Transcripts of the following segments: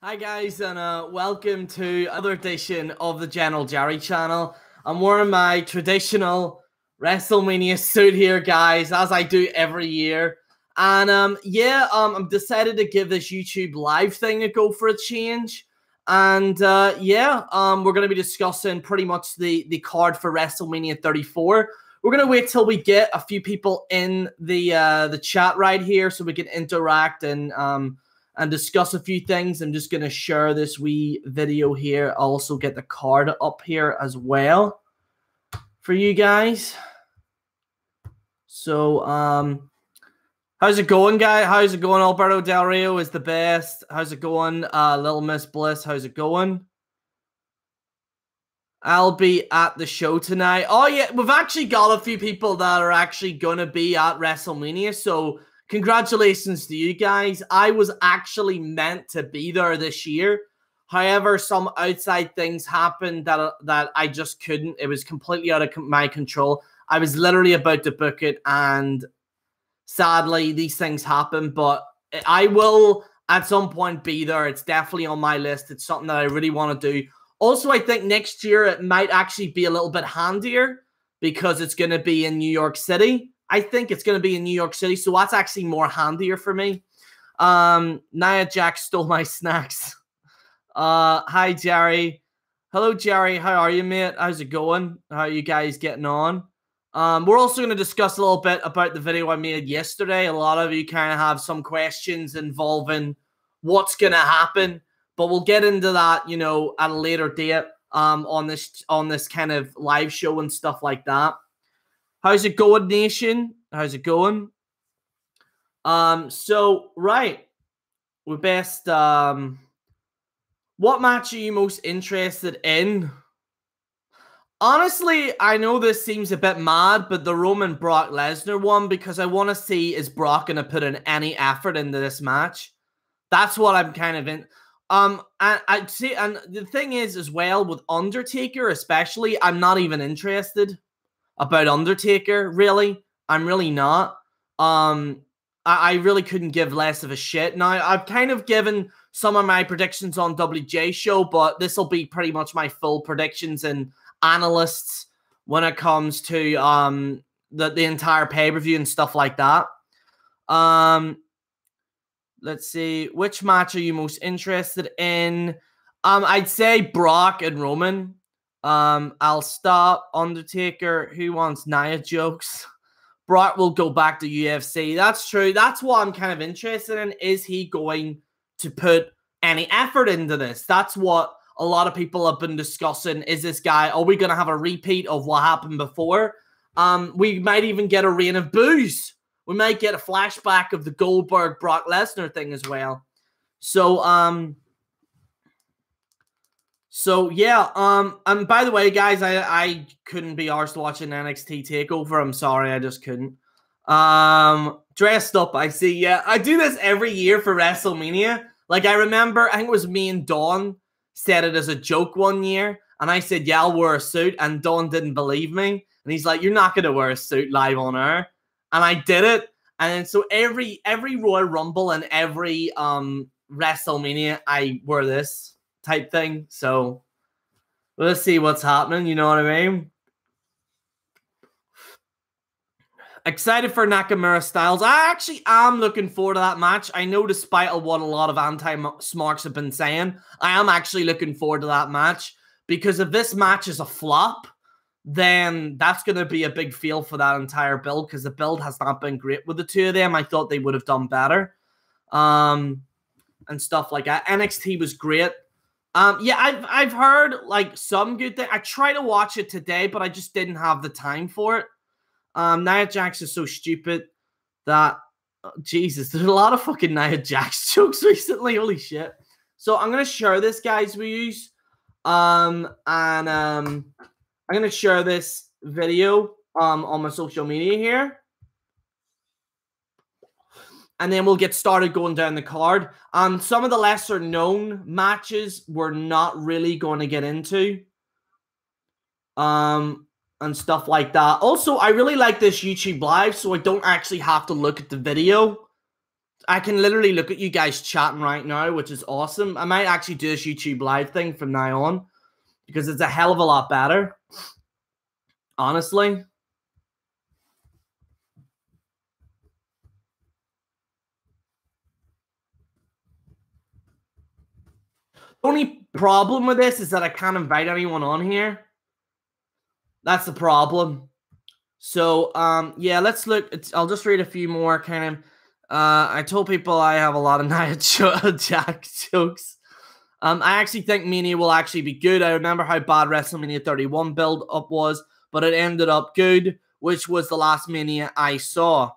Hi guys, and welcome to another edition of the General Jerry channel. I'm wearing my traditional Wrestlemania suit here, guys, as I do every year. And I'm decided to give this YouTube live thing a go for a change. And we're going to be discussing pretty much the card for WrestleMania 34. We're going to wait till we get a few people in the chat right here so we can interact and discuss a few things. I'm just going to share this wee video here. I'll also get the card up here as well for you guys. So, how's it going, guys? How's it going? Alberto Del Rio is the best. How's it going? Little Miss Bliss, how's it going? I'll be at the show tonight. Oh, yeah, we've actually got a few people that are actually going to be at WrestleMania, so congratulations to you guys. I was actually meant to be there this year. However, some outside things happened that I just couldn't. It was completely out of my control. I was literally about to book it, and sadly, these things happen. But I will, at some point, be there. It's definitely on my list. It's something that I really want to do. Also, I think next year it might actually be a little bit handier because it's going to be in New York City. I think it's going to be in New York City, so that's actually more handier for me. Nia Jax stole my snacks. Hi, Jerry. Hello, Jerry. How are you, mate? How's it going? How are you guys getting on? We're also going to discuss a little bit about the video I made yesterday. A lot of you kind of have some questions involving what's going to happen, but we'll get into that, you know, at a later date on this kind of live show and stuff like that. How's it going, Nation? How's it going? Right. We best, what match are you most interested in? Honestly, I know this seems a bit mad, but the Roman Brock Lesnar one, because I want to see, is Brock going to put in any effort into this match? That's what I'm kind of in. And I'd say, and the thing is as well, with Undertaker especially, I'm not even interested about Undertaker, really. I'm really not. I really couldn't give less of a shit. Now, I've kind of given some of my predictions on WJ show, but this will be pretty much my full predictions and analysts when it comes to the entire pay-per-view and stuff like that. Let's see. Which match are you most interested in? I'd say Brock and Roman. I'll stop. Undertaker. Who wants Nia jokes? Brock will go back to UFC. That's true. That's what I'm kind of interested in. Is he going to put any effort into this? That's what a lot of people have been discussing. Is this guy, are we going to have a repeat of what happened before? We might even get a reign of boos. We might get a flashback of the Goldberg Brock Lesnar thing as well. And by the way, guys, I couldn't be arsed watching NXT TakeOver. I'm sorry, I just couldn't. Dressed up, I see. Yeah, I do this every year for WrestleMania. Like, I remember, I think it was me and Dawn said it as a joke one year, and I said, yeah, I'll wear a suit, and Dawn didn't believe me. And he's like, you're not going to wear a suit live on air. And I did it. And so every Royal Rumble and every WrestleMania, I wear this type thing. So let's see what's happening. You know what I mean? Excited for Nakamura Styles. I actually am looking forward to that match. I know despite what a lot of anti-smarks have been saying, I am actually looking forward to that match. Because if this match is a flop, then that's going to be a big fail for that entire build, because the build has not been great with the two of them. I thought they would have done better. And stuff like that. NXT was great. I've heard like some good things. I tried to watch it today, but I just didn't have the time for it. Nia Jax is so stupid that Jesus, there's a lot of fucking Nia Jax jokes recently. Holy shit. So I'm gonna share this, guys, we use. I'm gonna share this video on my social media here. And then we'll get started going down the card. Some of the lesser known matches we're not really going to get into. And stuff like that. Also, I really like this YouTube live, so I don't actually have to look at the video I can literally look at you guys chatting right now, which is awesome. I might actually do this YouTube live thing from now on because it's a hell of a lot better. Honestly. The only problem with this is that I can't invite anyone on here. That's the problem. So, yeah, let's look. I'll just read a few more kind of. I told people I have a lot of Nia Jax jokes. I actually think Mania will actually be good. I remember how bad WrestleMania 31 build-up was, but it ended up good, which was the last Mania I saw.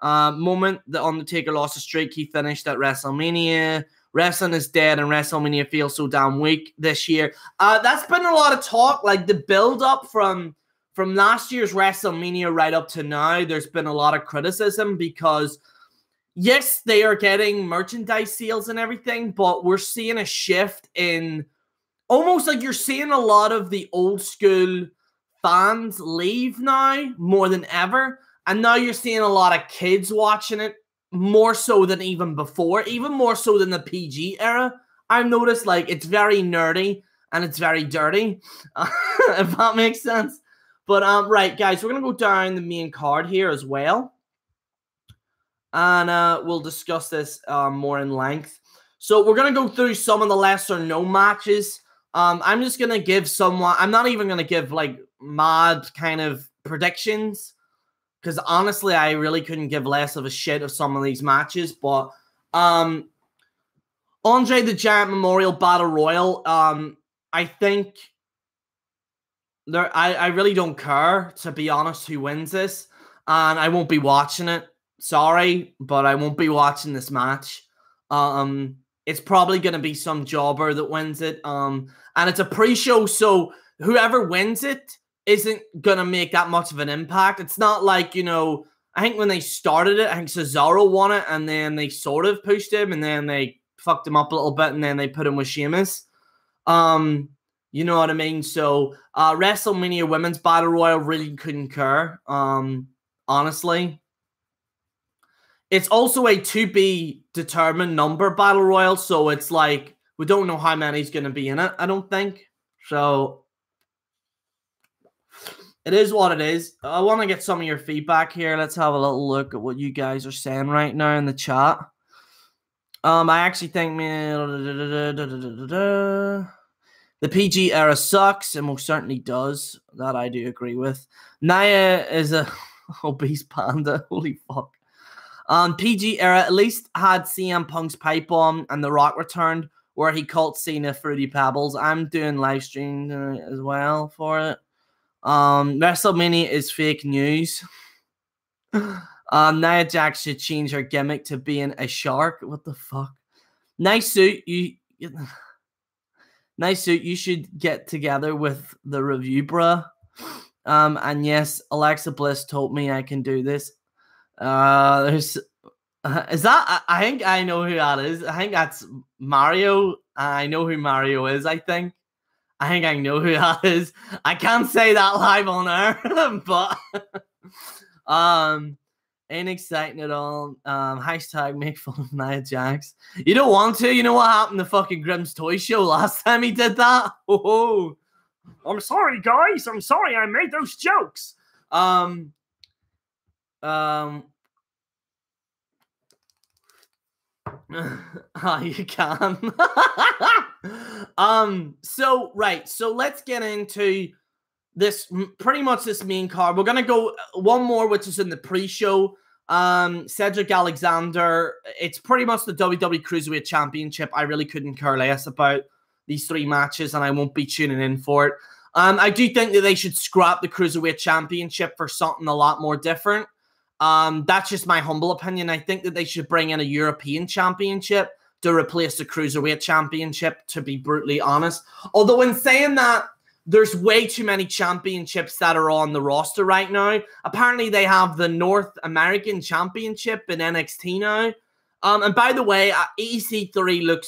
Moment the Undertaker lost a streak, he finished at WrestleMania. Wrestling is dead and WrestleMania feels so damn weak this year. That's been a lot of talk, like the build-up from last year's WrestleMania right up to now. There's been a lot of criticism because yes, they are getting merchandise sales and everything, but we're seeing a shift in almost like you're seeing a lot of the old school fans leave now more than ever. And now you're seeing a lot of kids watching it more so than even before, even more so than the PG era. I've noticed like it's very nerdy and it's very dirty, if that makes sense. But right, guys, we're going to go down the main card here as well. And we'll discuss this more in length. So we're going to go through some of the lesser known matches. I'm just going to give somewhat... I'm not even going to give, like, mad kind of predictions. Because, honestly, I really couldn't give less of a shit of some of these matches. But Andre the Giant Memorial Battle Royal, I think... I really don't care, to be honest, who wins this. And I won't be watching it. Sorry, but I won't be watching this match. It's probably going to be some jobber that wins it. And it's a pre-show, so whoever wins it isn't going to make that much of an impact. It's not like, you know, I think when they started it, I think Cesaro won it, and then they sort of pushed him, and then they fucked him up a little bit, and then they put him with Sheamus. You know what I mean? So, WrestleMania Women's Battle Royal really couldn't care, honestly. It's also a to-be-determined number battle royal, so it's like, we don't know how many's going to be in it, I don't think. So, it is what it is. I want to get some of your feedback here. Let's have a little look at what you guys are saying right now in the chat. I actually think, the PG era sucks, and most certainly does. That I do agree with. Nia is a obese panda. Holy fuck. PG era at least had CM Punk's pipe bomb and The Rock returned, where he called Cena Fruity Pebbles. I'm doing live stream as well for it. WrestleMania is fake news. Nia Jax should change her gimmick to being a shark. What the fuck? Nice suit. Nice suit. You should get together with the review, bruh. And yes, Alexa Bliss told me I can do this. Is that? I think I know who that is. I think that's Mario. I know who Mario is. I think I know who that is. I can't say that live on air, but ain't exciting at all. Hashtag make fun of Nia Jax. You don't want to. You know what happened to fucking Grimm's Toy Show last time he did that? Oh, I'm sorry, guys. I'm sorry I made those jokes. You can. So let's get into this, pretty much this main card. We're gonna go one more, which is in the pre-show. Cedric Alexander. It's pretty much the WWE Cruiserweight Championship. I really couldn't care less about these three matches, and I won't be tuning in for it. I do think that they should scrap the Cruiserweight Championship for something a lot more different. That's just my humble opinion. I think that they should bring in a European Championship to replace the Cruiserweight Championship, to be brutally honest. Although in saying that, there's way too many championships that are on the roster right now. Apparently, they have the North American Championship in NXT now. And by the way, EC3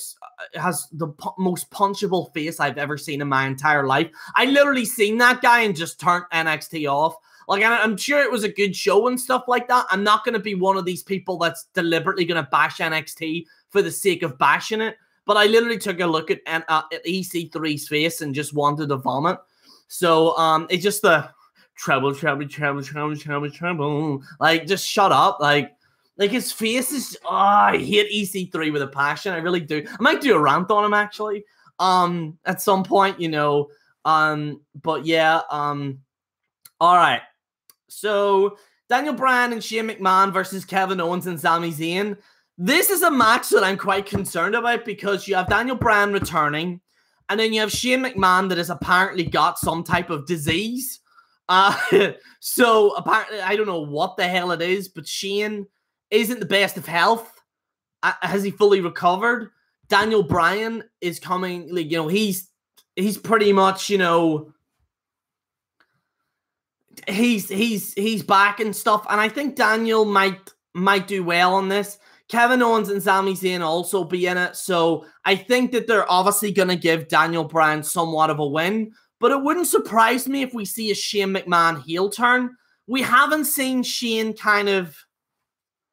has the most punchable face I've ever seen in my entire life. I literally seen that guy and just turned NXT off. Like, I'm sure it was a good show and stuff like that. I'm not going to be one of these people that's deliberately going to bash NXT for the sake of bashing it. But I literally took a look at EC3's face and just wanted to vomit. So it's just the trouble. Like, just shut up. Like his face is. Oh, I hate EC3 with a passion. I really do. I might do a rant on him actually. At some point, you know. But yeah. All right. So Daniel Bryan and Shane McMahon versus Kevin Owens and Sami Zayn. This is a match that I'm quite concerned about because you have Daniel Bryan returning, and then you have Shane McMahon that has apparently got some type of disease. So apparently, I don't know what the hell it is, but Shane isn't the best of health. Has he fully recovered? Daniel Bryan is coming, like, you know, he's pretty much, you know, he's back and stuff, and I think Daniel might do well on this. Kevin Owens and Sami Zayn also be in it, so I think that they're obviously going to give Daniel Bryan somewhat of a win, but it wouldn't surprise me if we see a Shane McMahon heel turn. We haven't seen Shane kind of,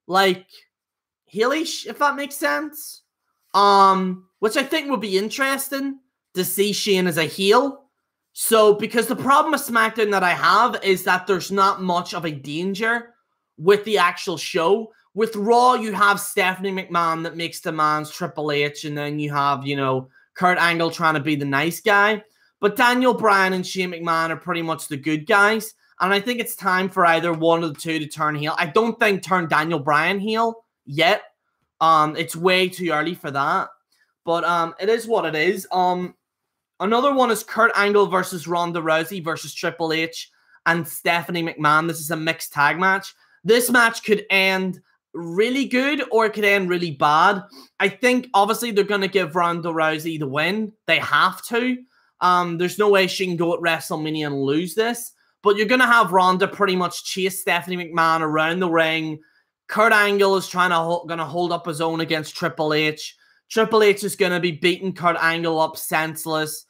like, heelish, if that makes sense, which I think would be interesting to see Shane as a heel. So, because the problem with SmackDown that I have is that there's not much of a danger with the actual show. With Raw, you have Stephanie McMahon that makes demands, Triple H, and then you have, you know, Kurt Angle trying to be the nice guy. But Daniel Bryan and Shane McMahon are pretty much the good guys. And I think it's time for either one of the two to turn heel. I don't think turn Daniel Bryan heel yet. It's way too early for that. But it is what it is. Another one is Kurt Angle versus Ronda Rousey versus Triple H and Stephanie McMahon. This is a mixed tag match. This match could end really good or it could end really bad. I think, obviously, they're going to give Ronda Rousey the win. They have to. There's no way she can go at WrestleMania and lose this. But you're going to have Ronda pretty much chase Stephanie McMahon around the ring. Kurt Angle is going to hold up his own against Triple H. Triple H is going to be beating Kurt Angle up senseless.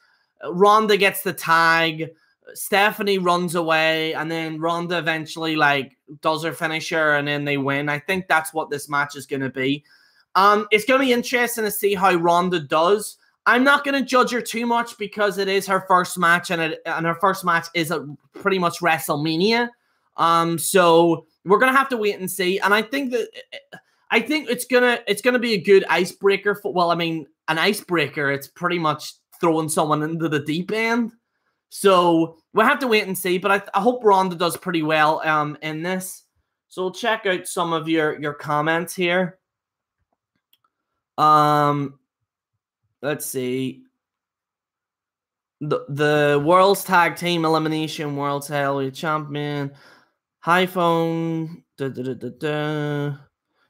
Ronda gets the tag. Stephanie runs away, and then Ronda eventually, like, does her finisher, and then they win. I think that's what this match is going to be. It's going to be interesting to see how Ronda does. I'm not going to judge her too much because it is her first match, and her first match is at pretty much WrestleMania. So we're going to have to wait and see. And I think it's gonna be a good icebreaker for, well, I mean, an icebreaker. It's pretty much throwing someone into the deep end. So we'll have to wait and see. But I hope Ronda does pretty well in this. So we'll check out some of your comments here. Let's see. The World's Tag Team Elimination World's Heavyweight Champion. Hyphone.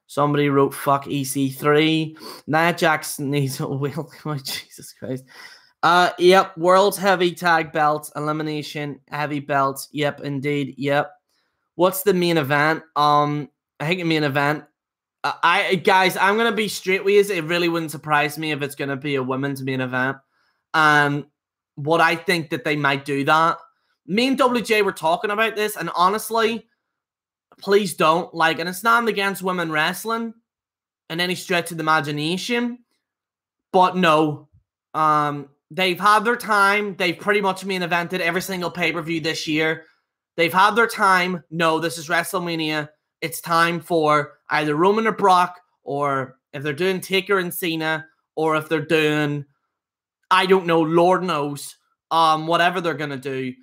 Somebody wrote fuck EC3. Nia Jackson needs a wheel. Oh, Jesus Christ. Yep. World's Heavy Tag Belts. Elimination Heavy Belts. Yep, indeed. Yep. What's the main event? I think the main event. Guys, I'm gonna be straight with you. It really wouldn't surprise me if it's gonna be a women's main event. What I think that they might do that. Me and WJ were talking about this, and honestly, please don't. Like, and it's not against women wrestling in any stretch of the imagination. But no. They've had their time. They've pretty much main evented every single pay-per-view this year. They've had their time. No, this is WrestleMania. It's time for either Roman or Brock, or if they're doing Taker and Cena, or if they're doing, I don't know, Lord knows, whatever they're going to do.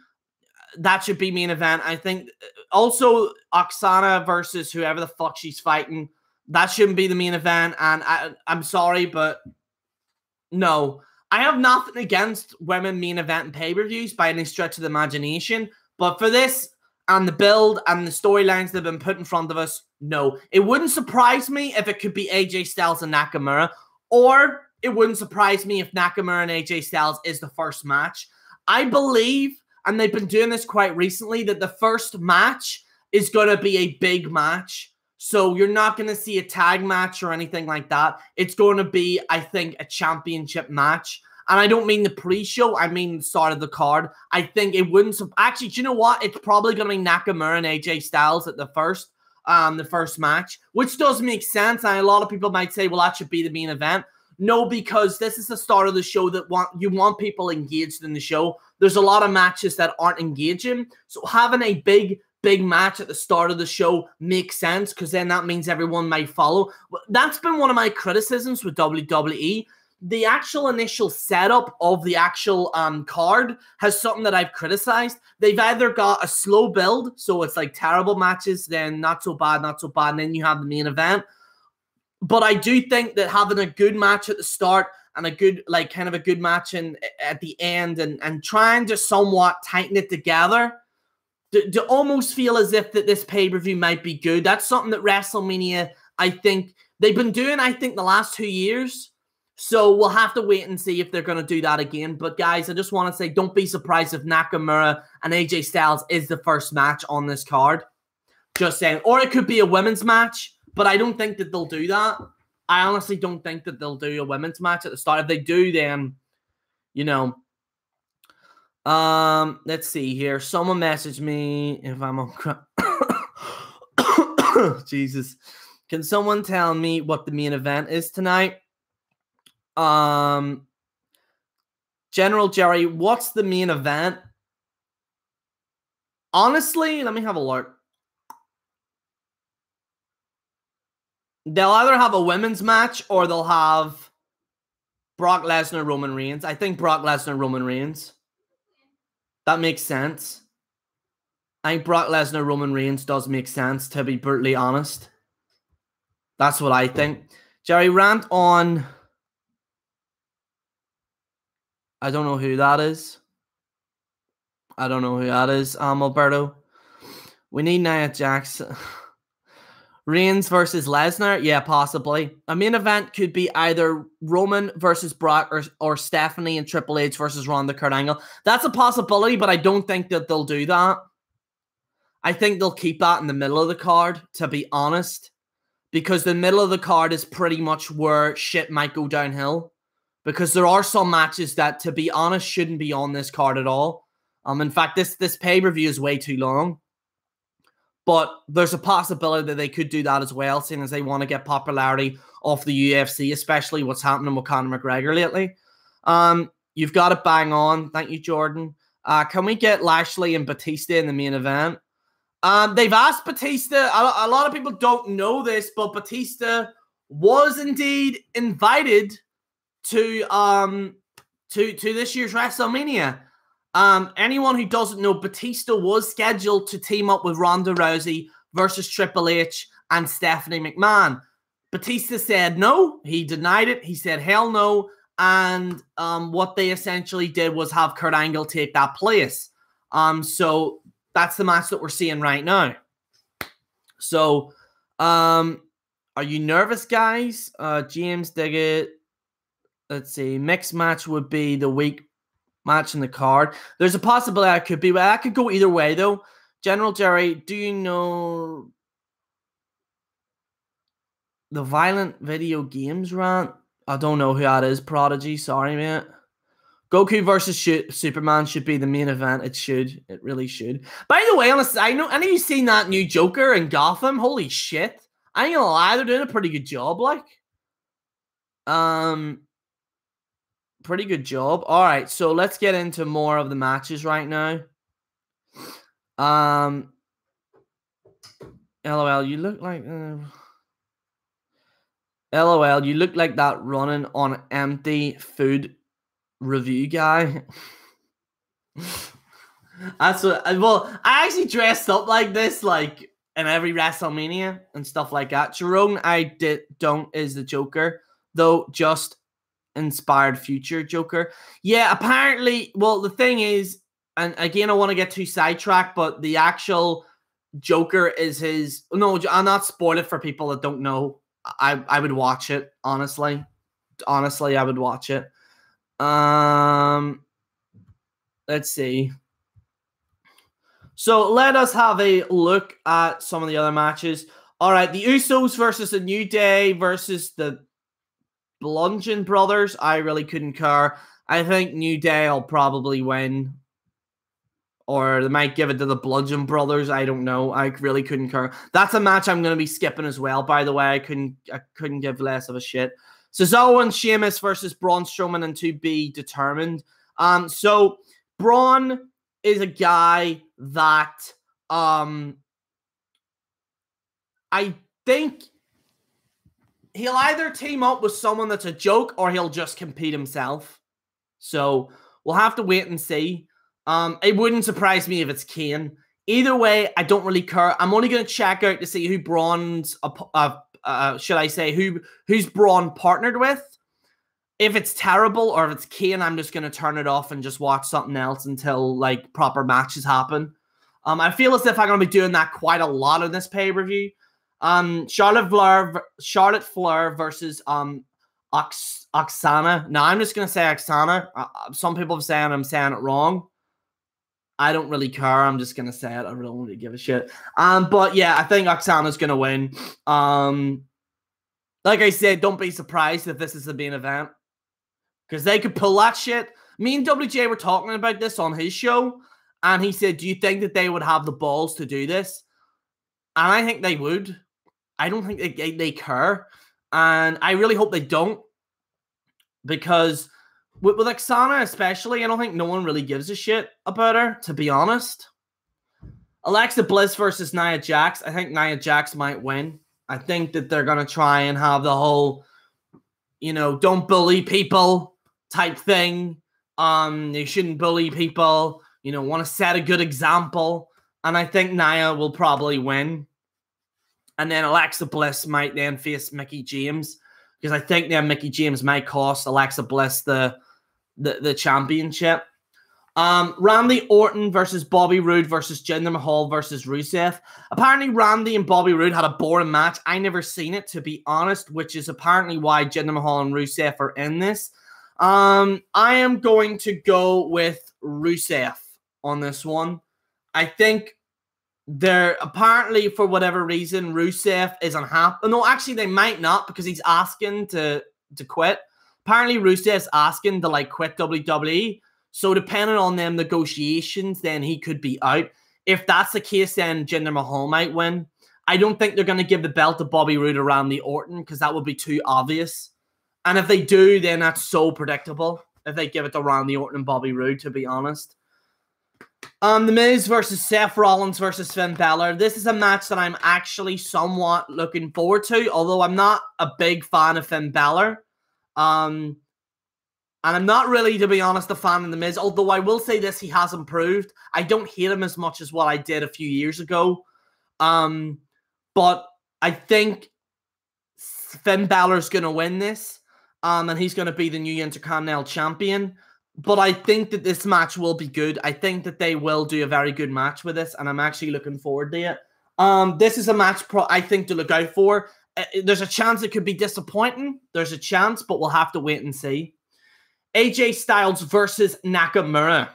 That should be main event. I think also Oksana versus whoever the fuck she's fighting. That shouldn't be the main event. And I'm sorry, but no. I have nothing against women main event and pay-per-views by any stretch of the imagination. But for this and the build and the storylines that have been put in front of us, no. It wouldn't surprise me if it could be AJ Styles and Nakamura. Or it wouldn't surprise me if Nakamura and AJ Styles is the first match. I believe, and they've been doing this quite recently, that the first match is going to be a big match. So you're not going to see a tag match or anything like that. It's going to be, I think, a championship match. And I don't mean the pre-show, I mean the start of the card. I think it wouldn't... Actually, do you know what? It's probably going to be Nakamura and AJ Styles at the first match, which does make sense. And a lot of people might say, well, that should be the main event. No, because this is the start of the show that you want people engaged in the show. There's a lot of matches that aren't engaging. So having a big match at the start of the show makes sense, because then that means everyone might follow. That's been one of my criticisms with WWE. The actual initial setup of the actual card has something that I've criticized. They've either got a slow build, so it's like terrible matches, then not so bad, and then you have the main event. But I do think that having a good match at the start and a good, like, kind of a good match at the end and trying to somewhat tighten it together to almost feel as if that this pay-per-view might be good. That's something that WrestleMania, I think, they've been doing, the last 2 years. So we'll have to wait and see if they're going to do that again. But guys, I just want to say, don't be surprised if Nakamura and AJ Styles is the first match on this card. Just saying. Or it could be a women's match, but I don't think that they'll do that. I honestly don't think that they'll do a women's match at the start. If they do, then, you know... let's see here. Someone messaged me if I'm on... Jesus. Can someone tell me what the main event is tonight? General Jerry, what's the main event? Honestly, let me have a look. They'll either have a women's match or they'll have Brock Lesnar, Roman Reigns. I think Brock Lesnar, Roman Reigns. That makes sense. I think Brock Lesnar, Roman Reigns does make sense, to be brutally honest. That's what I think. Jerry, rant on... I don't know who that is. Alberto. We need Nia Jackson. Reigns versus Lesnar? Yeah, possibly. A main event could be either Roman versus Brock or Stephanie and Triple H versus Ronda Kurt Angle. That's a possibility, but I don't think that they'll do that. I think they'll keep that in the middle of the card, to be honest. Because the middle of the card is pretty much where shit might go downhill. Because there are some matches that, to be honest, shouldn't be on this card at all. In fact, this pay-per-view is way too long. But there's a possibility that they could do that as well, seeing as they want to get popularity off the UFC, especially what's happening with Conor McGregor lately. You've got it bang on. Thank you, Jordan. Can we get Lashley and Batista in the main event? They've asked Batista. A lot of people don't know this, but Batista was indeed invited to this year's WrestleMania. Anyone who doesn't know, Batista was scheduled to team up with Ronda Rousey versus Triple H and Stephanie McMahon. Batista said no. He denied it. He said hell no. And what they essentially did was have Kurt Angle take that place. So that's the match that we're seeing right now. So, are you nervous, guys? James Diggett. Let's see. Mixed match would be the weak match in the card. There's a possibility I could be, but I could go either way, though. General Jerry, do you know the violent video games rant? I don't know who that is. Prodigy, sorry, mate. Goku versus Superman should be the main event. It should. It really should. By the way, on a side note, any of you seen that new Joker in Gotham? Holy shit. I ain't gonna lie, they're doing a pretty good job, like. Pretty good job. Alright, so let's get into more of the matches right now. LOL, you look like... LOL, you look like that running on empty food review guy. That's what... Well, I actually dressed up like this, like, in every WrestleMania and stuff like that. Jerome, don't is the Joker, though just inspired future Joker. Yeah, apparently, well, the thing is, and again, I want to get too sidetracked, but the actual Joker is his... No, I'm not spoiling it for people that don't know. I would watch it, honestly. Honestly, I would watch it. Let's see. So let us have a look at some of the other matches. All right, the Usos versus the New Day versus the Bludgeon Brothers. I really couldn't care. I think New Day will probably win. Or they might give it to the Bludgeon Brothers. I don't know. I really couldn't care. That's a match I'm going to be skipping as well, by the way. I couldn't give less of a shit. Cesaro and Sheamus versus Braun Strowman and to be determined. So Braun is a guy that I think he'll either team up with someone that's a joke or he'll just compete himself. So we'll have to wait and see. It wouldn't surprise me if it's Kane. Either way, I don't really care. I'm only going to check out to see who Braun's, should I say, who's Braun partnered with. If it's terrible or if it's Kane, I'm just going to turn it off and just watch something else until like proper matches happen. I feel as if I'm going to be doing that quite a lot in this pay-per-view. Charlotte Flair versus Oksana. Now, I'm just going to say Oksana. Some people are saying I'm saying it wrong. I don't really care. I'm just going to say it. I really don't really give a shit. But yeah, I think Oksana's going to win. Like I said, don't be surprised if this is the main event. Because they could pull that shit. Me and WJ were talking about this on his show. And he said, do you think that they would have the balls to do this? And I think they would. I don't think they care. And I really hope they don't. Because with Oksana especially, I don't think no one really gives a shit about her, to be honest. Alexa Bliss versus Nia Jax. I think Nia Jax might win. I think that they're going to try and have the whole, don't bully people type thing. They shouldn't bully people. Want to set a good example. And I think Nia will probably win. And then Alexa Bliss might then face Mickie James. Because I think then Mickie James might cost Alexa Bliss the championship. Randy Orton versus Bobby Roode versus Jinder Mahal versus Rusev. Apparently Randy and Bobby Roode had a boring match. I never seen it, to be honest, which is apparently why Jinder Mahal and Rusev are in this. I am going to go with Rusev on this one. I think they're apparently, for whatever reason, Rusev is unhappy. No, actually, they might not because he's asking to quit. Apparently, Rusev's asking to quit WWE. So depending on them negotiations, then he could be out. If that's the case, then Jinder Mahal might win. I don't think they're going to give the belt to Bobby Roode or Randy Orton because that would be too obvious. And if they do, then that's so predictable. If they give it to Randy Orton and Bobby Roode, to be honest. The Miz versus Seth Rollins versus Finn Balor. This is a match that I'm actually somewhat looking forward to, although I'm not a big fan of Finn Balor. And I'm not really, to be honest, a fan of The Miz, although I will say this, he has improved. I don't hate him as much as what I did a few years ago. But I think Finn Balor's going to win this, and he's going to be the new Intercontinental Champion. But I think that this match will be good. I think that they will do a very good match with this, and I'm actually looking forward to it. This is a match I think to look out for. There's a chance it could be disappointing. There's a chance, but we'll have to wait and see. AJ Styles versus Nakamura.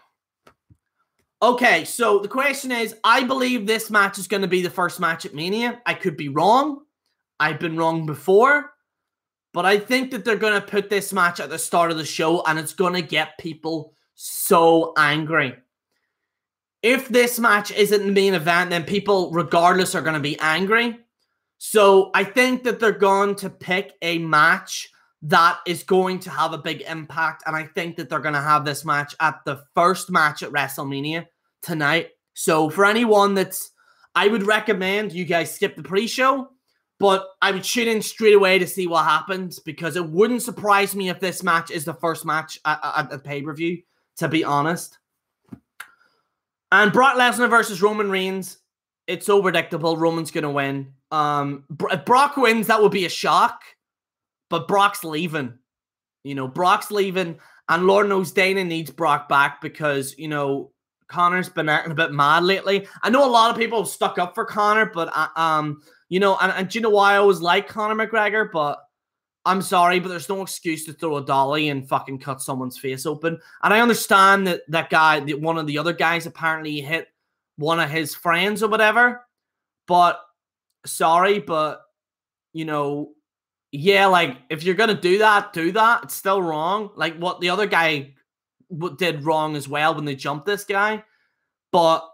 Okay, so the question is, I believe this match is going to be the first match at Mania. I could be wrong. I've been wrong before. But I think that they're going to put this match at the start of the show, and it's going to get people so angry. If this match isn't the main event, then people, regardless, are going to be angry. So I think that they're going to pick a match that is going to have a big impact, and I think that they're going to have this match at the first match at WrestleMania tonight. So for anyone I would recommend you guys skip the pre-show, but I would tune in straight away to see what happens, because it wouldn't surprise me if this match is the first match at the pay-per-view, to be honest. And Brock Lesnar versus Roman Reigns, it's so predictable. Roman's going to win. If Brock wins, that would be a shock, but Brock's leaving. Brock's leaving, and Lord knows Dana needs Brock back because, Connor's been acting a bit mad lately. I know a lot of people have stuck up for Connor, but and do you know why I always like Conor McGregor? But I'm sorry, but there's no excuse to throw a dolly and fucking cut someone's face open. And I understand that guy, one of the other guys, apparently hit one of his friends or whatever. But sorry, but yeah, if you're gonna do that, It's still wrong. What the other guy did wrong as well when they jumped this guy. But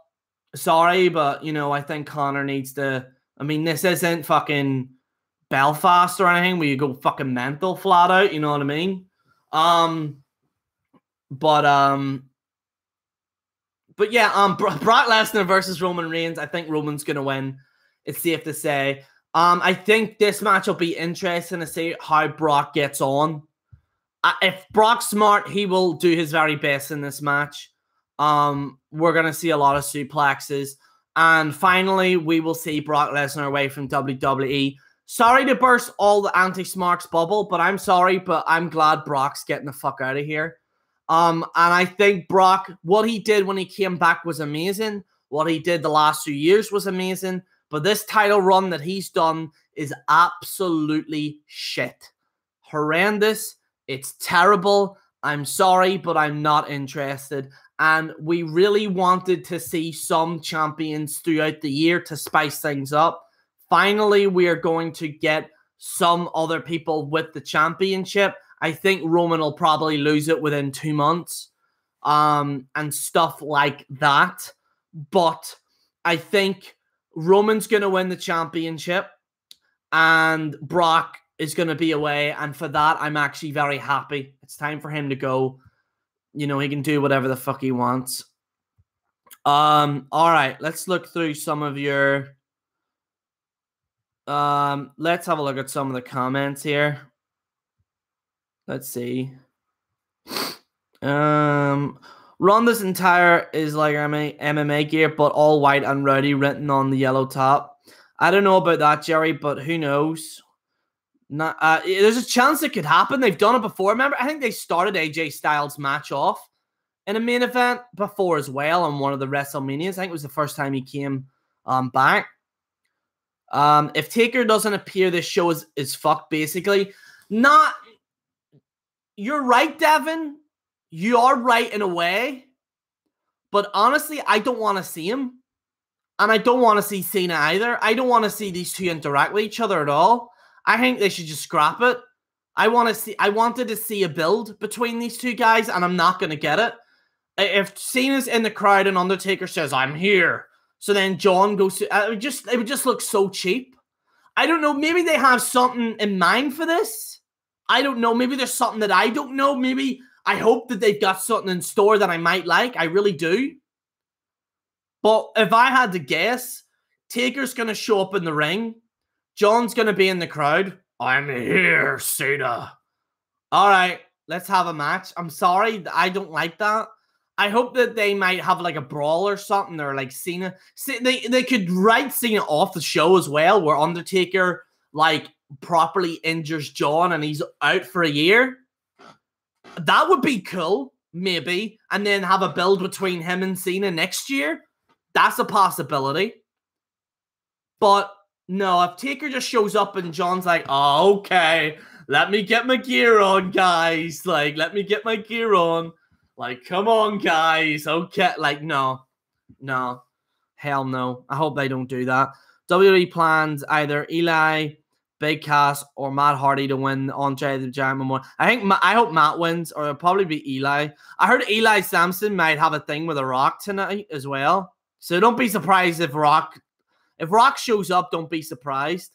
sorry, but you know, I think Connor needs to. I mean, this isn't fucking Belfast or anything where you go fucking mental flat out. You know what I mean? But yeah, Brock Lesnar versus Roman Reigns. I think Roman's gonna win. It's safe to say. I think this match will be interesting to see how Brock gets on. If Brock's smart, he will do his very best in this match. We're gonna see a lot of suplexes, and finally, we will see Brock Lesnar away from WWE. Sorry to burst all the anti-smarks bubble, but I'm sorry, but I'm glad Brock's getting the fuck out of here. And I think Brock, what he did when he came back was amazing. What he did the last 2 years was amazing. But this title run that he's done is absolutely shit. Horrendous. It's terrible. I'm sorry, but I'm not interested. And we really wanted to see some champions throughout the year to spice things up. Finally, we are going to get some other people with the championship. I think Roman will probably lose it within 2 months. And stuff like that. But I think Roman's going to win the championship and Brock is going to be away. And for that, I'm actually very happy. It's time for him to go. You know, he can do whatever the fuck he wants. All right, let's look through some of your... let's have a look at some of the comments here. Let's see. Ronda's entire is like MMA gear, but all white and rowdy written on the yellow top. I don't know about that, Jerry, but who knows? Not, there's a chance it could happen. They've done it before. Remember, I think they started AJ Styles' match off in a main event before as well on one of the WrestleManias. I think it was the first time he came back. If Taker doesn't appear, this show is fucked, basically. You're right, Devin. You are right in a way. But honestly, I don't want to see him. And I don't want to see Cena either. I don't want to see these two interact with each other at all. I think they should just scrap it. I wanted to see a build between these two guys, and I'm not going to get it. If Cena's in the crowd and Undertaker says, "I'm here," so then John goes to... it would just look so cheap. I don't know. Maybe they have something in mind for this. I don't know. Maybe there's something that I don't know. Maybe I hope that they've got something in store that I might like. I really do. But if I had to guess, Taker's going to show up in the ring. John's going to be in the crowd. "I'm here, Cena." All right, let's have a match. I'm sorry. I don't like that. I hope that they might have like a brawl or something, or like Cena. They could write Cena off the show as well, where Undertaker like properly injures John and he's out for a year. That would be cool, maybe. And then have a build between him and Cena next year. That's a possibility. But no, if Taker just shows up and John's like, "Oh, okay, let me get my gear on, guys. Like, let me get my gear on. Like, come on, guys. Okay." Like, no. Hell no. I hope they don't do that. WWE plans either Eli, Big Cass, or Matt Hardy to win Andre the Giant Memorial. I hope Matt wins, or it'll probably be Eli. I heard Eli Sampson might have a thing with The Rock tonight as well. So don't be surprised if Rock shows up, don't be surprised.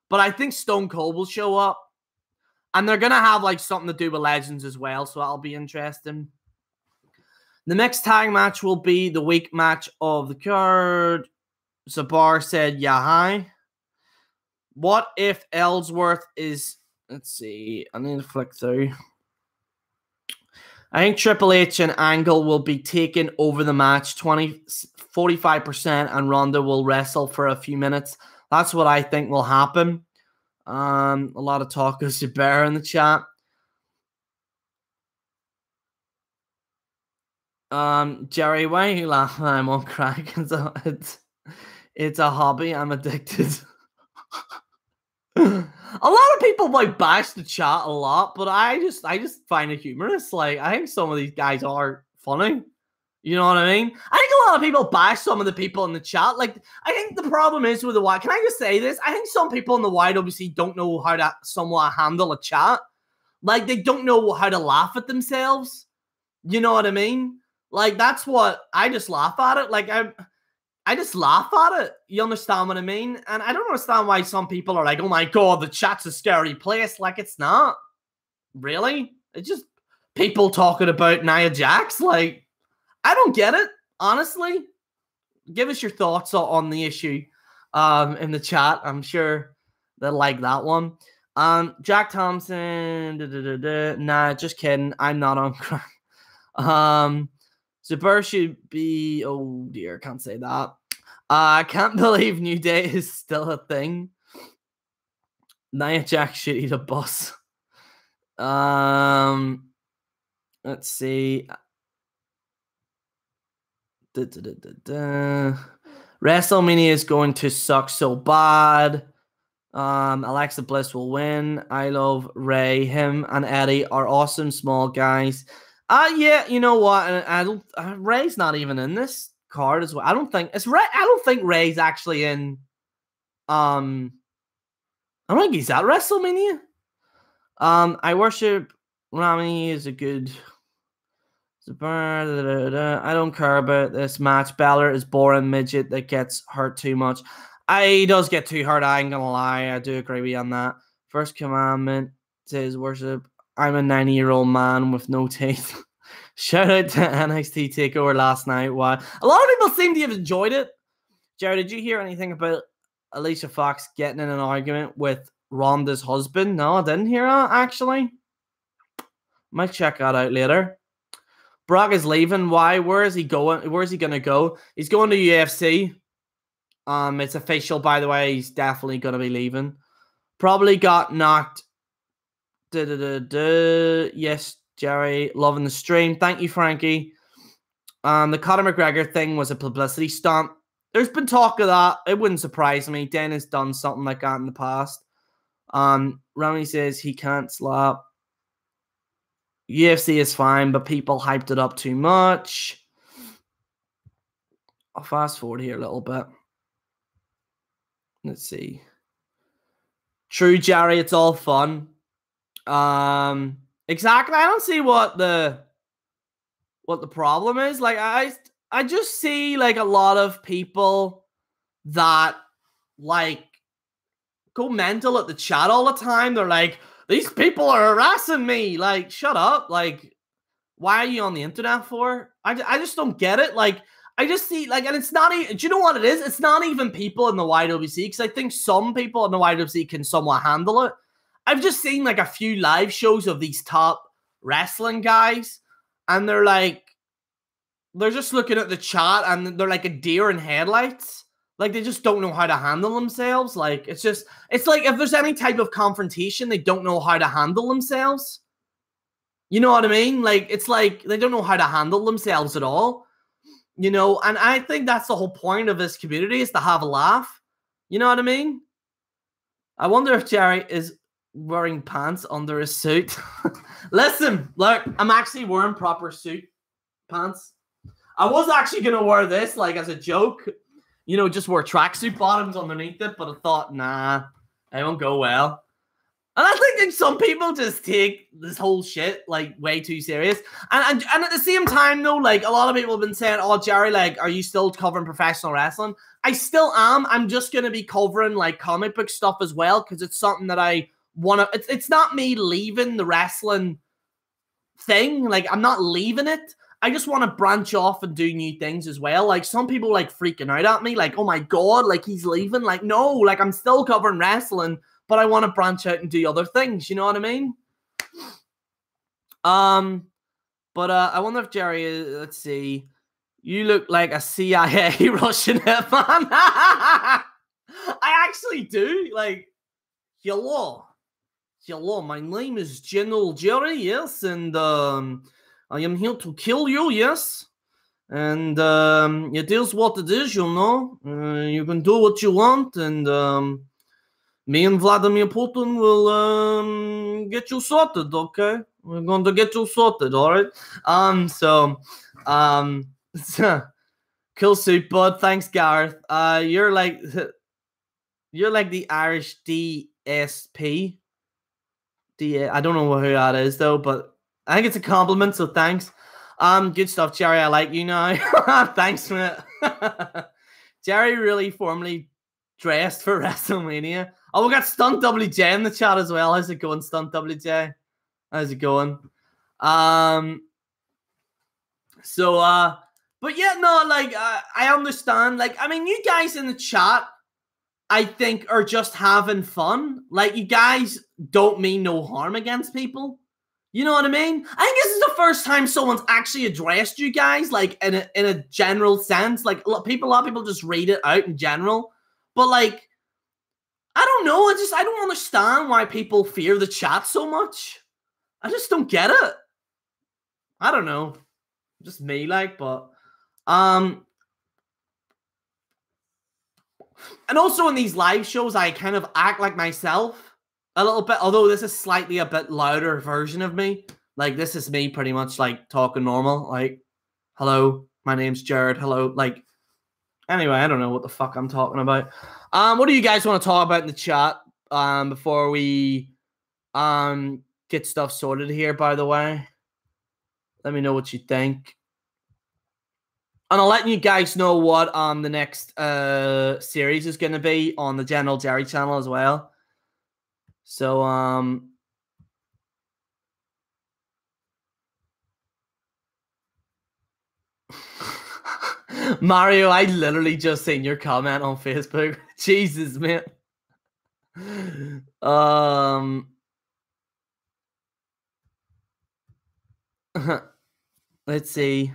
But I think Stone Cold will show up. And they're going to have like something to do with Legends as well, so that'll be interesting. The next tag match will be the week match of the card. Zabar said, "Yeah, hi." What if Ellsworth is... Let's see. I need to flick through. I think Triple H and Angle will be taking over the match 45%, and Ronda will wrestle for a few minutes. That's what I think will happen. A lot of talk of Zabar in the chat. Jerry, why are you laughing? I'm on crack. It's a hobby. I'm addicted. A lot of people might bash the chat a lot, but I just find it humorous. Like, I think some of these guys are funny. You know what I mean? I think a lot of people bash some of the people in the chat. Like, I think the problem is with the Y. Can I just say this? I think some people in the YWC don't know how to somewhat handle a chat. Like, they don't know how to laugh at themselves. You know what I mean? Like, that's what I just laugh at it. Like, I just laugh at it. You understand what I mean? And I don't understand why some people are like, oh my God, the chat's a scary place. Like, it's not. Really? It's just people talking about Nia Jax. Like, I don't get it, honestly. Give us your thoughts on the issue in the chat. I'm sure they'll like that one. Jack Thompson. Nah, just kidding. I'm not on crack. Zubair should be. Oh dear, can't say that. I can't believe New Day is still a thing. Nia Jax should eat a bus. Let's see. WrestleMania is going to suck so bad. Alexa Bliss will win. I love Ray. Him and Eddie are awesome small guys. Yeah, you know what? I don't. Ray's not even in this card as well. I don't think it's Ray. I don't think Ray's actually in. I don't think he's at WrestleMania. I worship Rami is a good. I don't care about this match. Balor is boring midget that gets hurt too much. He does get too hurt. I ain't gonna lie. I do agree with you on that. First commandment says worship. I'm a 90-year-old man with no teeth. Shout out to NXT TakeOver last night. Why? A lot of people seem to have enjoyed it. Jared, did you hear anything about Alicia Fox getting in an argument with Ronda's husband? No, I didn't hear that, actually. Might check that out later. Brock is leaving. Why? Where is he going? Where is he going to go? He's going to UFC. It's official, by the way. He's definitely going to be leaving. Probably got knocked. Yes, Jerry. Loving the stream. Thank you, Frankie. The Conor McGregor thing was a publicity stunt. There's been talk of that. It wouldn't surprise me. Dennis done something like that in the past. Rami says he can't slap. UFC is fine, but people hyped it up too much. I'll fast forward here a little bit. Let's see. True, Jerry, it's all fun. Exactly. I don't see what the problem is. Like, I just see like a lot of people that like go mental at the chat all the time. They're like, these people are harassing me. Like, shut up. Like, why are you on the internet for? I just don't get it. Like, I just see, like, and it's not even, do you know what it is? It's not even people in the YWC, because I think some people in the YWC can somewhat handle it. I've just seen, like, a few live shows of these top wrestling guys, and they're like, they're just looking at the chat, and they're like a deer in headlights. Like, they just don't know how to handle themselves. Like, it's just, it's like if there's any type of confrontation, they don't know how to handle themselves. You know what I mean? Like, it's like they don't know how to handle themselves at all. You know, and I think that's the whole point of this community, is to have a laugh. You know what I mean? I wonder if Jerry is wearing pants under his suit. Listen, look, I'm actually wearing proper suit pants. I was actually going to wear this, like, as a joke. You know, just wear tracksuit bottoms underneath it, but I thought, nah, it won't go well. And I think some people just take this whole shit, like, way too serious. And at the same time, though, like, a lot of people have been saying, oh, Jerry, like, are you still covering professional wrestling? I still am. I'm just going to be covering, like, comic book stuff as well, because it's something that I want to... It's not me leaving the wrestling thing. Like, I'm not leaving it. I just want to branch off and do new things as well. Like, some people, like, freaking out at me, like, oh, my God, like, he's leaving. Like, no, like, I'm still covering wrestling, but I want to branch out and do other things. You know what I mean? But I wonder if Jerry is, let's see. You look like a CIA Russian hitman. I actually do. Like, hello. Hello, my name is General Jerry, yes, and I am here to kill you, yes. And it is what it is, you know. You can do what you want, and me and Vladimir Putin will get you sorted, okay? We're going to get you sorted, all right? Cool suit, bud. Thanks, Gareth. You're like the Irish DSP. I don't know who that is, though, but I think it's a compliment, so thanks. Good stuff, Jerry. I like you now. Thanks, mate. Jerry really formally dressed for WrestleMania. Oh, we got Stunt WJ in the chat as well. How's it going, Stunt WJ? How's it going? But yeah, no, like, I understand. Like, I mean, you guys in the chat, I think, are just having fun. Like, you guys don't mean no harm against people. You know what I mean? I think this is the first time someone's actually addressed you guys, like, in a general sense. Like, a lot of people just read it out in general. But, like, I don't know. I don't understand why people fear the chat so much. I just don't get it. I don't know. Just me, like, but... And also in these live shows, I kind of act like myself a little bit, although this is slightly a bit louder version of me. Like, this is me pretty much, like, talking normal. Like, hello, my name's Jared. Hello. Like, anyway, I don't know what the fuck I'm talking about. What do you guys want to talk about in the chat before we get stuff sorted here, by the way? Let me know what you think. And I'll let you guys know what the next series is going to be on the General Jerry channel as well. So, Mario, I literally just seen your comment on Facebook. Jesus, man. Let's see.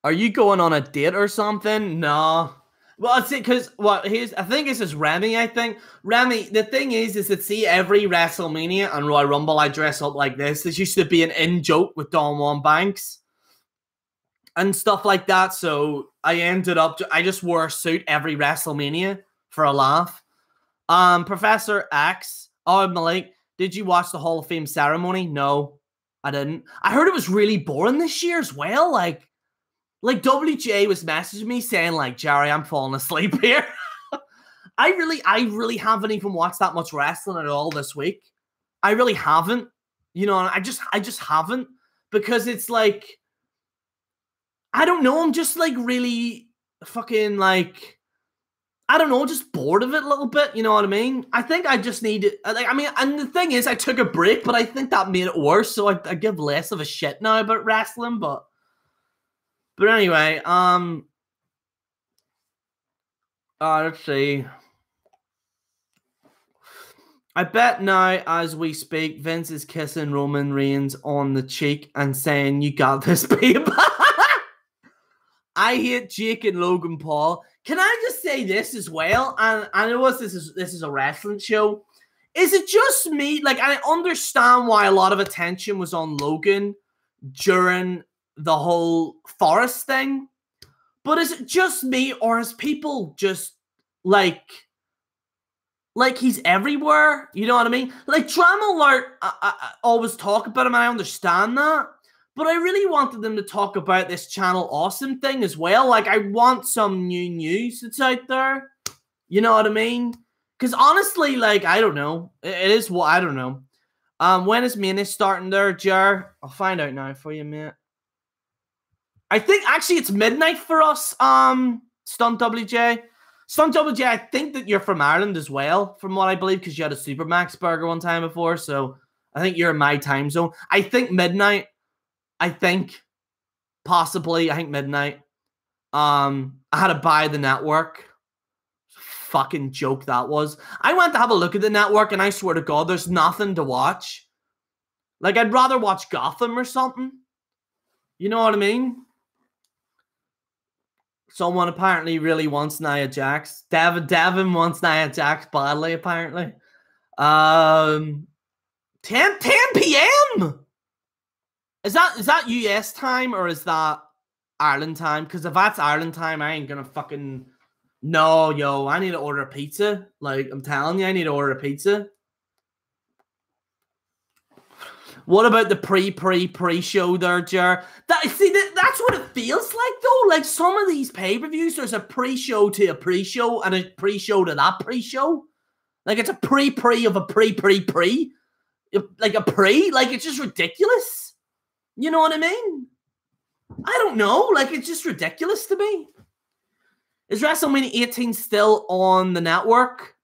Are you going on a date or something? No. Well, I think because I think this is Remy. I think Remy. The thing is that see every WrestleMania and Royal Rumble, I dress up like this. This used to be an in joke with Don Juan Banks and stuff like that. So I ended up. I just wore a suit every WrestleMania for a laugh. Professor X. Oh, Malik, did you watch the Hall of Fame ceremony? No, I didn't. I heard it was really boring this year as well. Like WJ was messaging me saying, like, Jerry, I'm falling asleep here. I really haven't even watched that much wrestling at all this week. I really haven't. You know, I just haven't. Because it's like, I don't know, I'm just like really fucking like, I don't know, just bored of it a little bit, you know what I mean? I think I just need it. Like, I mean, and the thing is, I took a break, but I think that made it worse, so I give less of a shit now about wrestling, But anyway, let's see. I bet now, as we speak, Vince is kissing Roman Reigns on the cheek and saying, "You got this, babe." I hate Jake and Logan Paul. Can I just say this as well? And I know this is a wrestling show. Is it just me? Like, I understand why a lot of attention was on Logan during the whole Forest thing, but is it just me, or is people just like he's everywhere? You know what I mean? Like, Drama Alert, I always talk about him, and I understand that, but I really wanted them to talk about this Channel Awesome thing as well. Like, I want some new news that's out there. You know what I mean? Because honestly, like, I don't know. It is what I don't know. When is Mania starting there, Jar? I'll find out now for you, mate. I think actually it's midnight for us, Stunt WJ. Stunt WJ, I think that you're from Ireland as well, from what I believe, because you had a Supermax burger one time before, so I think you're in my time zone. I think midnight. I think possibly. I think midnight. I had to buy the network. Fucking joke that was. I went to have a look at the network, and I swear to God, there's nothing to watch. Like, I'd rather watch Gotham or something. You know what I mean? Someone apparently really wants Nia Jax. Devin wants Nia Jax badly, apparently. 10 p.m. Is that US time or is that Ireland time? Because if that's Ireland time, I ain't gonna fucking... No, yo, I need to order a pizza. Like, I'm telling you, I need to order a pizza. What about the pre-show there, Jer? That's what it feels like, though. Like, some of these pay-per-views, there's a pre-show to a pre-show and a pre-show to that pre-show. Like, it's a pre-pre of a pre-pre-pre. Like, a pre. Like, it's just ridiculous. You know what I mean? I don't know. Like, it's just ridiculous to me. Is WrestleMania 18 still on the network?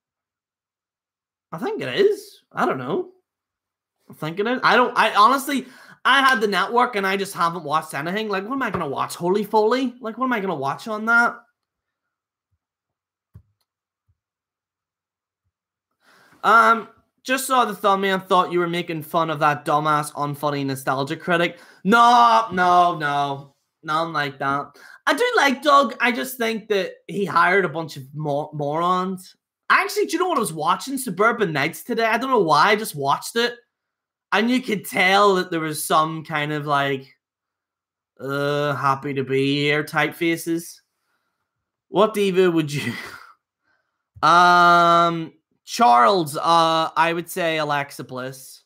I think it is. I don't know. I think it is. I honestly, I had the network and I just haven't watched anything. Like, what am I going to watch? Holy Foley? Like, what am I going to watch on that? Just saw the thumbnail and thought you were making fun of that dumbass, unfunny nostalgia critic. No. Nothing like that. I do like Doug. I just think that he hired a bunch of morons. Actually, do you know what I was watching? Suburban Nights today. I don't know why. I just watched it. And you could tell that there was some kind of like, happy to be here type faces. What diva would you... Charles, I would say Alexa Bliss.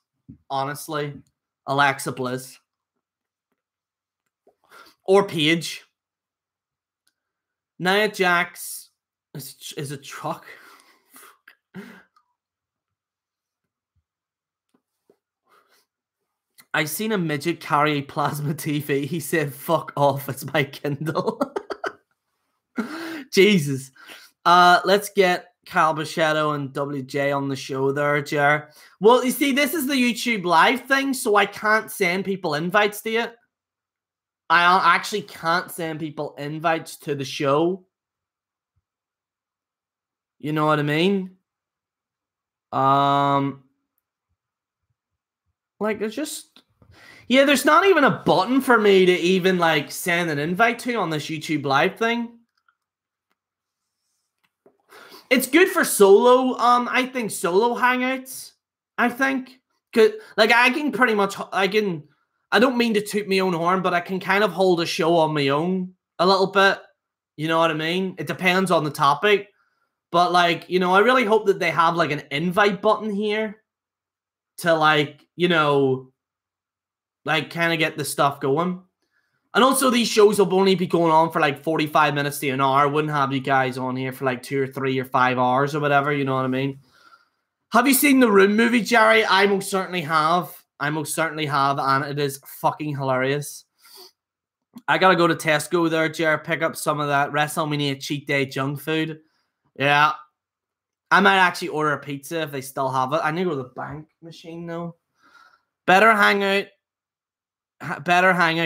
Honestly. Alexa Bliss. Or Paige. Nia Jax is a truck. I seen a midget carry a plasma TV. He said, fuck off, it's my Kindle. Jesus. Let's get Cal Bachetto and WJ on the show there, Jer. Well, you see, this is the YouTube live thing, so I can't send people invites to it. I actually can't send people invites to the show. You know what I mean? Like, it's just... Yeah, there's not even a button for me to even, like, send an invite to on this YouTube live thing. It's good for solo, I think, solo hangouts, I think. Cause, like, I can pretty much... I don't mean to toot my own horn, but I can kind of hold a show on my own a little bit. You know what I mean? It depends on the topic. But, like, you know, I really hope that they have, like, an invite button here to, like, you know, like, kind of get the stuff going. And also, these shows will only be going on for, like, 45 minutes to an hour. I wouldn't have you guys on here for, like, 2 or 3 or 5 hours or whatever, you know what I mean? Have you seen the Room movie, Jerry? I most certainly have. And it is fucking hilarious. I gotta go to Tesco there, Jerry, pick up some of that WrestleMania cheat day junk food. Yeah. I might actually order a pizza if they still have it. I need to go to the bank machine, though. Better hangout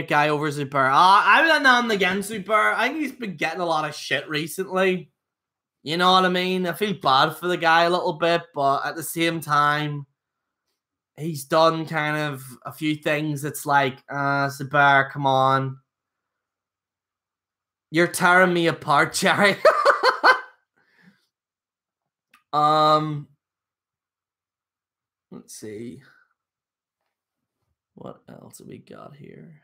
guy over Super. I'm not nothing against Super. I think he's been getting a lot of shit recently. You know what I mean? I feel bad for the guy a little bit, but at the same time, he's done kind of a few things. It's like, Super, come on. You're tearing me apart, Jerry. Let's see. What else have we got here?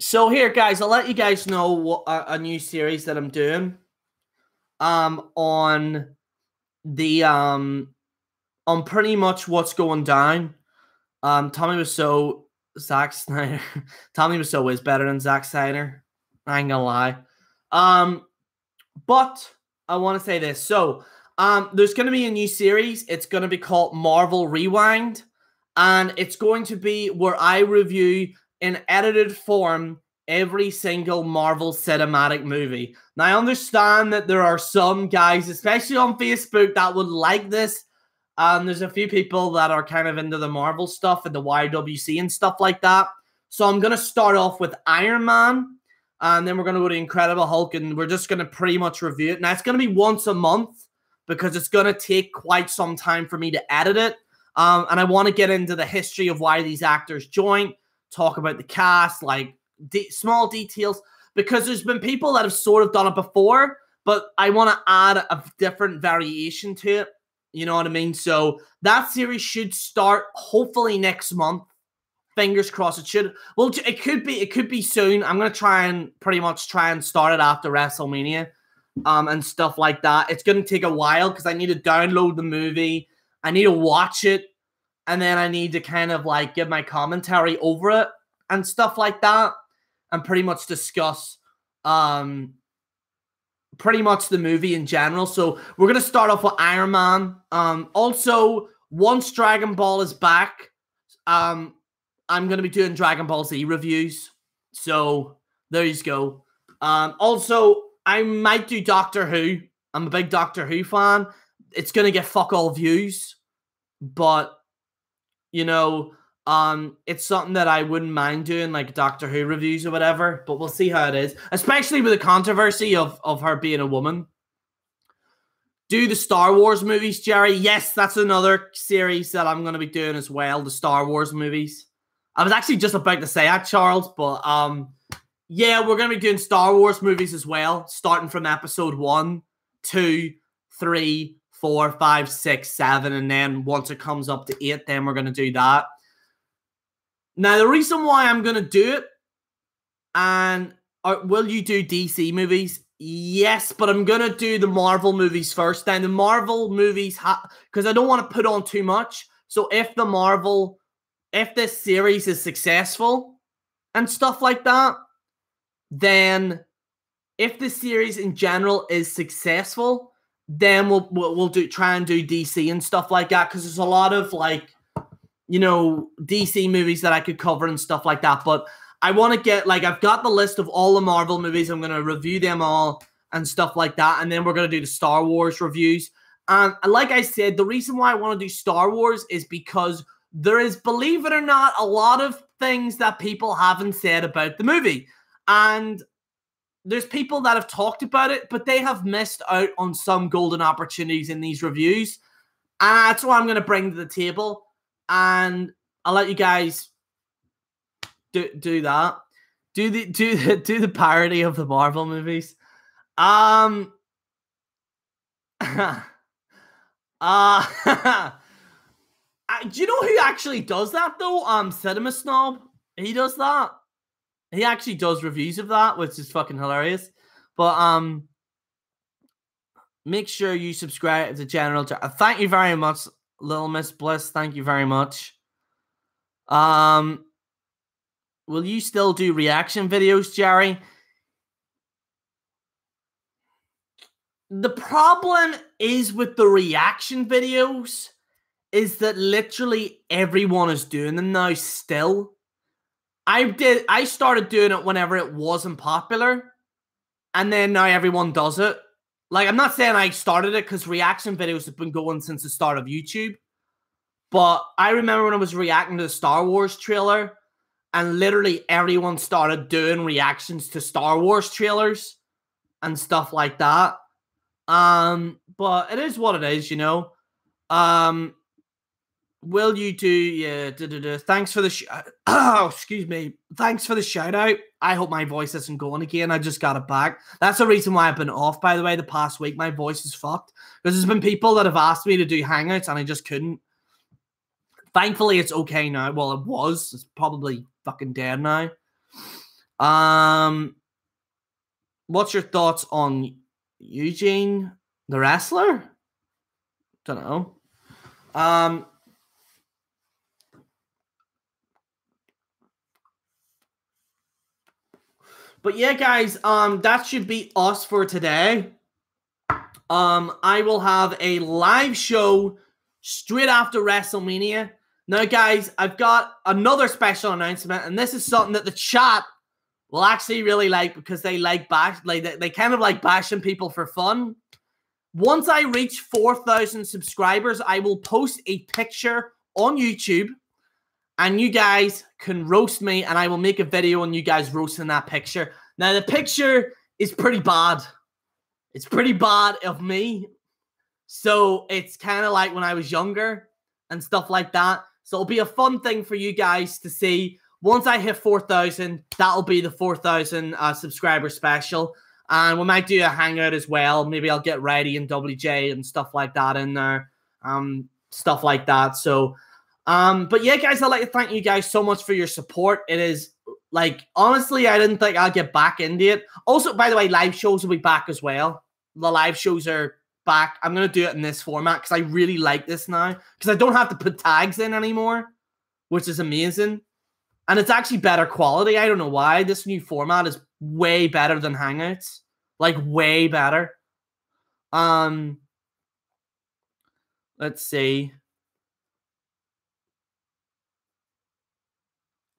So here, guys, I'll let you guys know what a new series that I'm doing. On the on pretty much what's going down. Tommy Wiseau, Zack Snyder. Tommy Wiseau is better than Zack Snyder. I ain't gonna lie. But I want to say this. So, there's going to be a new series. It's going to be called Marvel Rewind. And it's going to be where I review in edited form every single Marvel cinematic movie. Now, I understand that there are some guys, especially on Facebook, that would like this. There's a few people that are kind of into the Marvel stuff and the YWC and stuff like that. So I'm going to start off with Iron Man. And then we're going to go to Incredible Hulk, and we're just going to pretty much review it. Now, it's going to be once a month because it's going to take quite some time for me to edit it. And I want to get into the history of why these actors joined, talk about the cast, like small details, because there's been people that have sort of done it before, but I want to add a different variation to it. You know what I mean? So that series should start hopefully next month. Fingers crossed. It should. Well, it could be soon. I'm gonna try and start it after WrestleMania, and stuff like that. It's gonna take a while because I need to download the movie, I need to watch it, and then I need to kind of like give my commentary over it and stuff like that, and pretty much discuss pretty much the movie in general. So we're going to start off with Iron Man. Also, once Dragon Ball is back, I'm going to be doing Dragon Ball Z reviews. So there you go. Also, I might do Doctor Who. I'm a big Doctor Who fan. It's going to get fuck all views. But, you know, it's something that I wouldn't mind doing, like Doctor Who reviews or whatever. But we'll see how it is. Especially with the controversy of her being a woman. Do the Star Wars movies, Jerry. Yes, that's another series that I'm going to be doing as well. The Star Wars movies. I was actually just about to say that, Charles. But, yeah, we're going to be doing Star Wars movies as well. Starting from episode 1, 2, 3, 4, 5, 6, 7. And then once it comes up to 8, then we're going to do that. Now, the reason why I'm going to do it, and will you do DC movies? Yes, but I'm going to do the Marvel movies first. Then the Marvel movies, because I don't want to put on too much. So if this series is successful and stuff like that, then if the series in general is successful, then we'll try and do DC and stuff like that, because there's a lot of, like, you know, DC movies that I could cover and stuff like that. But I want to get, like, I've got the list of all the Marvel movies. I'm going to review them all and stuff like that. And then we're going to do the Star Wars reviews. And like I said, the reason why I want to do Star Wars is because there is, believe it or not, a lot of things that people haven't said about the movie. And there's people that have talked about it, but they have missed out on some golden opportunities in these reviews. And that's what I'm going to bring to the table. And I'll let you guys do that. Do the parody of the Marvel movies. Do you know who actually does that though? Cinema Snob. He does that. He actually does reviews of that, which is fucking hilarious. But make sure you subscribe to General. Thank you very much, Little Miss Bliss. Thank you very much. Will you still do reaction videos, Jerry? The problem is with the reaction videos is that literally everyone is doing them now still. I started doing it whenever it wasn't popular, and then now everyone does it. Like, I'm not saying I started it, because reaction videos have been going since the start of YouTube. But I remember when I was reacting to the Star Wars trailer, and literally everyone started doing reactions to Star Wars trailers and stuff like that. But it is what it is, you know. Will you do, yeah, thanks for the, oh, excuse me. Thanks for the shout out. I hope my voice isn't going again. I just got it back. That's the reason why I've been off, by the way, the past week. My voice is fucked. Because there's been people that have asked me to do Hangouts, and I just couldn't. Thankfully, it's okay now. Well, it was. It's probably fucking dead now. What's your thoughts on Eugene, the wrestler? Don't know. But yeah, guys, that should be us for today. I will have a live show straight after WrestleMania. Now, guys, I've got another special announcement, and this is something that the chat will actually really like, because they like they kind of like bashing people for fun. Once I reach 4,000 subscribers, I will post a picture on YouTube, and you guys can roast me, and I will make a video on you guys roasting that picture. Now, the picture is pretty bad. It's pretty bad of me. So it's kind of like when I was younger and stuff like that. So it'll be a fun thing for you guys to see. Once I hit 4,000, that'll be the 4,000 subscriber special. And we might do a hangout as well. Maybe I'll get Ready and WJ and stuff like that in there. Stuff like that. So, but yeah, guys, I'd like to thank you guys so much for your support. It is, like, honestly, I didn't think I'd get back into it. Also, by the way, live shows will be back as well. The live shows are back. I'm going to do it in this format because I really like this now. Because I don't have to put tags in anymore, which is amazing. And it's actually better quality. I don't know why. This new format is way better than Hangouts. Like, way better. Let's see.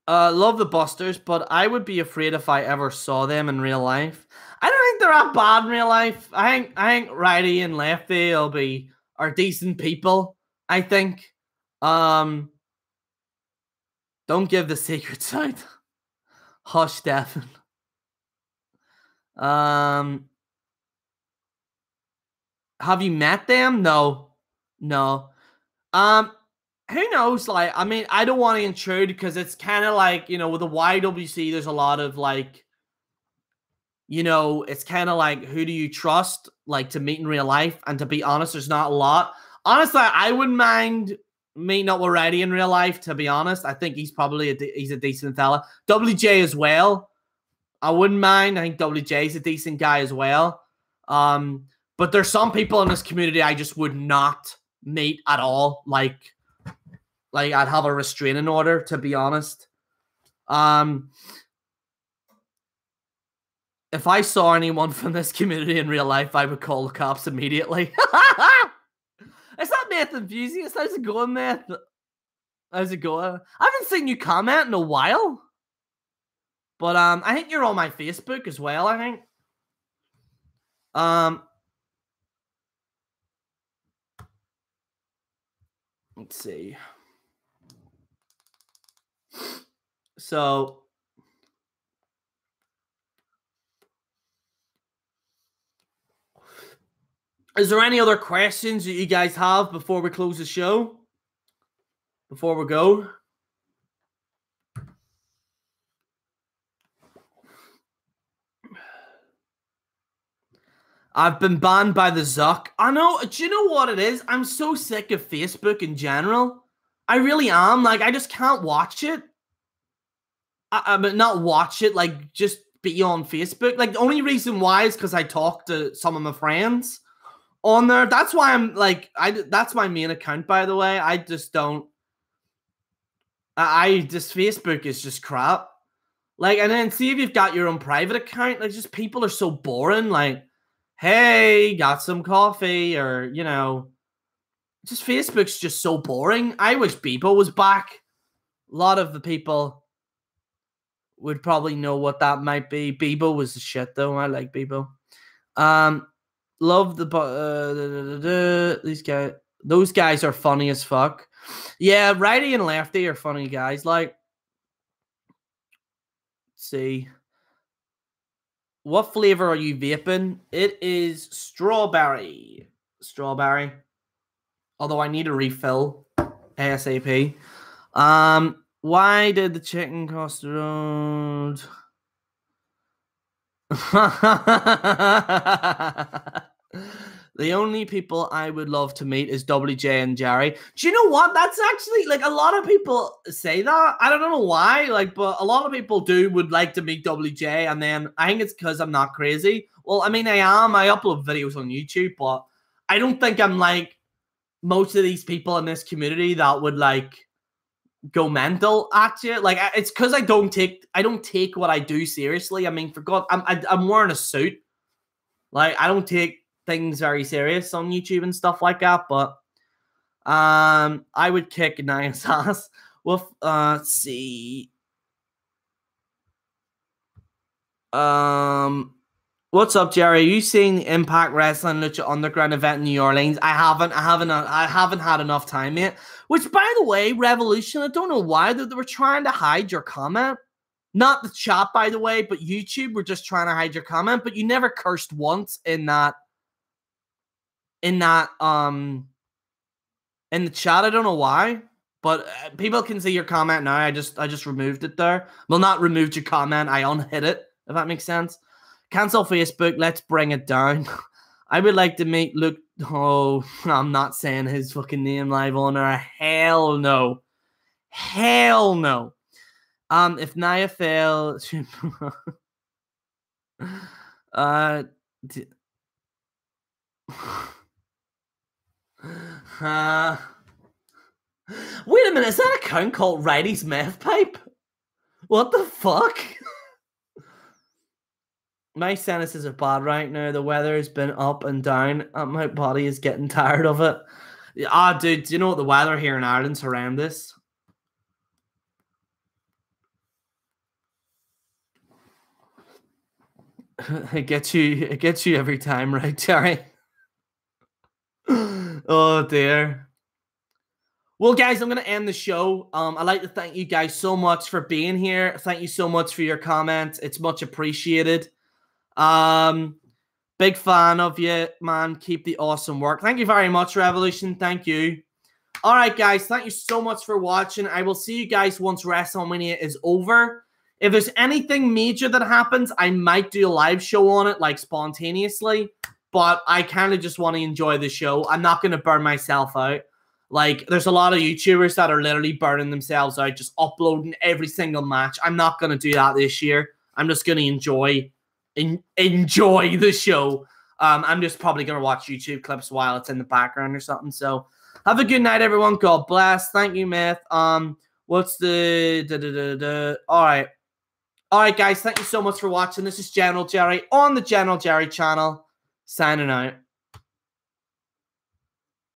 Love the Busters, but I would be afraid if I ever saw them in real life. I don't think they're that bad in real life. I think Righty and Lefty are decent people. I think. Don't give the secrets out. Hush, Stefan. Have you met them? No. Who knows? Like, I mean, I don't want to intrude because it's kind of like, with the YWC, there's a lot of like, it's kind of like, who do you trust, like, to meet in real life? And to be honest, there's not a lot. Honestly, I wouldn't mind meeting up with Reddy in real life, to be honest. I think he's probably he's a decent fella. WJ as well. I wouldn't mind. I think WJ is a decent guy as well. But there's some people in this community I just would not meet at all. Like I'd have a restraining order, to be honest. If I saw anyone from this community in real life, I would call the cops immediately. Is that Meth Enthusiast? How's it going, Meth? How's it going? I haven't seen you comment in a while. But I think you're on my Facebook as well, I think. Let's see. So, is there any other questions that you guys have before we close the show? Before we go? I've been banned by the Zuck. I know. Do you know what it is? I'm so sick of Facebook in general. I really am. Like, I just can't watch it. I mean, not watch it, like, just be on Facebook. Like, the only reason why is because I talk to some of my friends on there. That's why I'm, like, that's my main account, by the way. I just don't. Just Facebook is just crap. Like, and then see if you've got your own private account. Like, just people are so boring. Like, hey, got some coffee, or, just Facebook's just so boring. I wish Bebo was back. A lot of the people would probably know what that might be. Bebo was the shit, though. I like Bebo. Love these guys. Those guys are funny as fuck. Yeah, Righty and Lefty are funny guys. Like, let's see. What flavor are you vaping? It is strawberry. Strawberry. Although I need a refill ASAP. Why did the chicken cost the road? The only people I would love to meet is WJ and Jerry. Do you know what? That's actually, like, a lot of people say that. I don't know why, like, but a lot of people would like to meet WJ, and then I think it's because I'm not crazy. Well, I mean, I am. I upload videos on YouTube, but I don't think I'm like most of these people in this community that would, like, go mental at you. Like, it's because I don't take what I do seriously. I mean, for God, I'm wearing a suit. Like, I don't take things very serious on YouTube and stuff like that. But I would kick Nia's ass with let's see. What's up, Jerry? Are you seeing the Impact Wrestling Lucha Underground event in New Orleans? I haven't had enough time yet. Which, by the way, Revolution, I don't know why they were trying to hide your comment. Not the chat, by the way, but YouTube were just trying to hide your comment. But you never cursed once in the chat. I don't know why, but people can see your comment now. I just removed it there. Well, not removed your comment. I unhid it, if that makes sense. Cancel Facebook. Let's bring it down. I would like to meet Luke. Oh, I'm not saying his fucking name live on there. Hell no. Hell no. If Nia fail, wait a minute. Is that account called Righty's Meth Pipe? What the fuck? My sinuses are bad right now. The weather has been up and down, and my body is getting tired of it. Ah, dude, do you know what the weather here in Ireland's horrendous? It gets you every time, right, Jerry? Oh dear. Well, guys, I'm gonna end the show. I'd like to thank you guys so much for being here. Thank you so much for your comments. It's much appreciated. Um, Big fan of you, man. Keep the awesome work. Thank you very much, Revolution. Thank you. All right, guys. Thank you so much for watching. I will see you guys once WrestleMania is over. If there's anything major that happens, I might do a live show on it, like spontaneously. But I kind of just want to enjoy the show. I'm not going to burn myself out. Like, there's a lot of YouTubers that are literally burning themselves out, just uploading every single match. I'm not going to do that this year. I'm just going to enjoy the show. I'm just probably going to watch YouTube clips while it's in the background or something. So, have a good night, everyone. God bless. Thank you, Myth. What's the... All right. All right, guys. Thank you so much for watching. This is General Jerry on the General Jerry channel. Signing out.